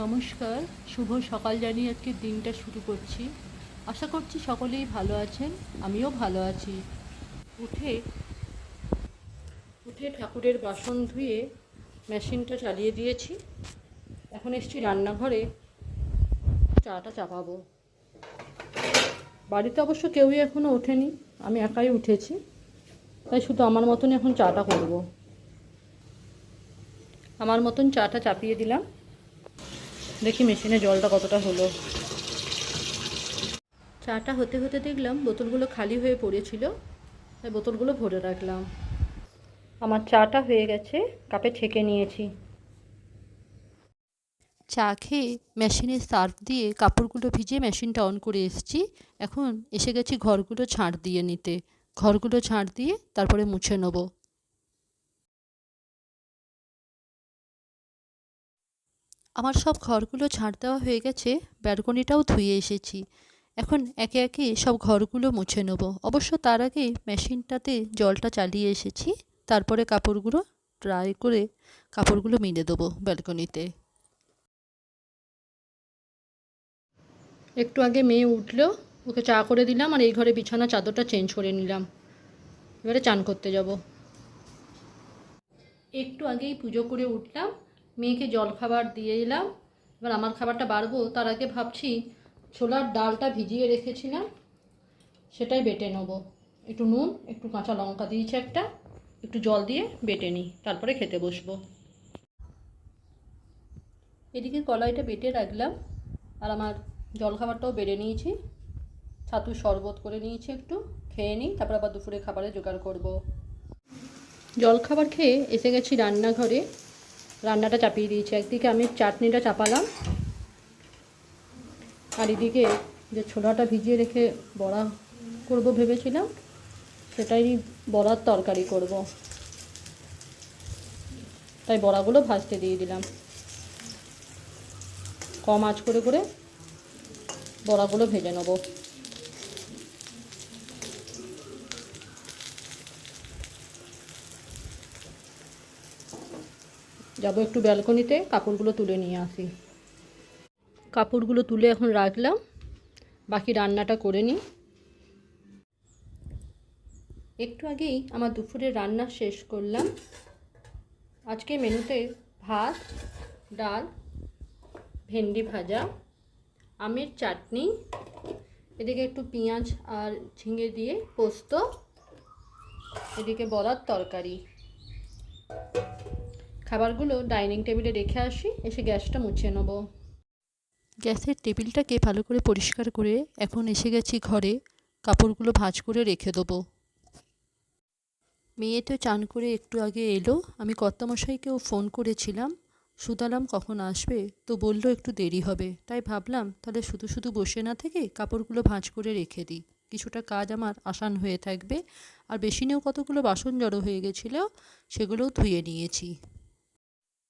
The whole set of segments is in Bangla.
নমস্কার, শুভ সকাল জানিয়ে আজকে দিনটা শুরু করছি। আশা করছি সকলেই ভালো আছেন, আমিও ভালো আছি। উঠে উঠে ঠাকুরের বাসন ধুয়ে মেশিনটা চালিয়ে দিয়েছি। এখন এসছি রান্নাঘরে চাটা চাপাবো। বাড়িতে অবশ্য কেউই এখনও ওঠেনি, আমি একাই উঠেছি, তাই শুধু আমার মতনই এখন চাটা করব। আমার মতন চাটা চাপিয়ে দিলাম, দেখি মেশিনে জলটা কতটা হলো। চাটা হতে হতে দেখলাম বোতলগুলো খালি হয়ে পড়েছিল, তাই বোতলগুলো ভরে রাখলাম। আমার চাটা হয়ে গেছে, কাপে ছেঁকে নিয়েছি। চা খেয়ে মেশিনে সার্ফ দিয়ে কাপড়গুলো ভিজিয়ে মেশিনটা অন করে এসেছি। এখন এসে গেছি ঘরগুলো ঝাড় দিয়ে নিতে। ঘরগুলো ঝাড় দিয়ে তারপরে মুছে নেব। আমার সব ঘরগুলো ঝাড় দেওয়া হয়ে গেছে, ব্যালকনিটাও ধুয়ে এসেছি। এখন একে একে সব ঘরগুলো মুছে নেব। অবশ্য তার আগে মেশিনটাতে জলটা চালিয়ে এসেছি, তারপরে কাপড়গুলো ড্রাই করে কাপড়গুলো মেলে দেবো ব্যালকনিতে। একটু আগে মেয়ে উঠলো, ওকে চা করে দিলাম আর এই ঘরে বিছানা চাদরটা চেঞ্জ করে নিলাম। এবারে চান করতে যাব। একটু আগেই পুজো করে উঠলাম, মেয়েকে জলখাবার দিয়ে এলাম। এবার আমার খাবারটা বাড়বো, তার আগে ভাবছি ছোলার ডালটা ভিজিয়ে রেখেছিলাম, সেটাই বেটে নেব। একটু নুন, একটু কাঁচা লঙ্কা দিয়েছি একটা, একটু জল দিয়ে বেটে নিই, তারপরে খেতে বসবো। এদিকে কলাইটা বেটে রাখলাম, আর আমার জলখাবারটাও বেড়ে নিয়েছি। ছাতুর শরবত করে নিয়েছি, একটু খেয়ে নিই, তারপর আবার দুপুরে খাবারে জোগাড় করব। জলখাবার খেয়ে এসে গেছি রান্নাঘরে, রান্নাটা চাপিয়ে দিয়েছি। একদিকে আমি চাটনিটা চাপালাম, আর এদিকে যে ছোলাটা ভিজিয়ে রেখে বড়া করব ভেবেছিলাম, সেটাই বড়ার তরকারি করব, তাই বড়াগুলো ভাজতে দিয়ে দিলাম। কম আঁচ করে করে বড়াগুলো ভেজে নেব। যাব একটু ব্যালকনিতে, কাপড়গুলো তুলে নিয়ে আসি। কাপড়গুলো তুলে এখন রাখলাম, বাকি রান্নাটা করে নিই। একটু আগেই আমার দুপুরের রান্না শেষ করলাম। আজকে মেনুতে ভাত, ডাল, ভেন্ডি ভাজা, আমের চাটনি, এদিকে একটু পেঁয়াজ আর ঝিঙে দিয়ে পোস্ত, এদিকে বড়ার তরকারি। খাবারগুলো ডাইনিং টেবিলে রেখে আসি, এসে গ্যাসটা মুছে নেব। গ্যাসের টেবিলটাকে ভালো করে পরিষ্কার করে এখন এসে গেছি ঘরে, কাপড়গুলো ভাঁজ করে রেখে দেবো। মেয়ে তো চান করে একটু আগে এলো। আমি কর্তামশাইকেও ফোন করেছিলাম, শুধালাম কখন আসবে, তো বললো একটু দেরি হবে। তাই ভাবলাম তাহলে শুধু শুধু বসে না থেকে কাপড়গুলো ভাঁজ করে রেখে দিই, কিছুটা কাজ আমার আসান হয়ে থাকবে। আর বেশি নিয়েও কতগুলো বাসন জড়ো হয়ে গেছিলো, সেগুলোও ধুয়ে নিয়েছি।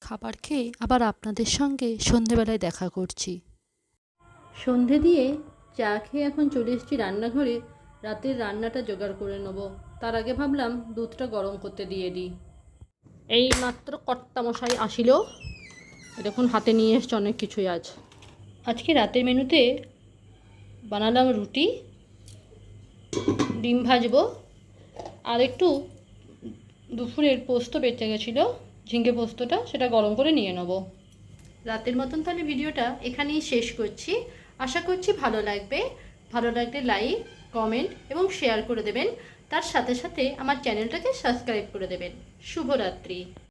খাবার খেয়ে আবার আপনাদের সঙ্গে সন্ধেবেলায় দেখা করছি। সন্ধে দিয়ে চা খেয়ে এখন চলে এসেছি রান্নাঘরে, রাতের রান্নাটা জোগাড় করে নেব। তার আগে ভাবলাম দুধটা গরম করতে দিয়ে দিই। এই মাত্র কর্তামশাই আসিল, দেখুন হাতে নিয়ে এসছে অনেক কিছুই। আজকে রাতের মেনুতে বানালাম রুটি, ডিম ভাজবো, আর একটু দুপুরের পোস্ত বেঁচে গেছিলো, ঝিঙে পোস্তটা, সেটা গরম করে নিয়ে নেব। রাতের মতন তাহলে ভিডিওটা এখানেই শেষ করছি। আশা করছি ভালো লাগবে। ভালো লাগলে লাইক, কমেন্ট এবং শেয়ার করে দেবেন। তার সাথে সাথে আমার চ্যানেলটাকে সাবস্ক্রাইব করে দেবেন। শুভরাত্রি।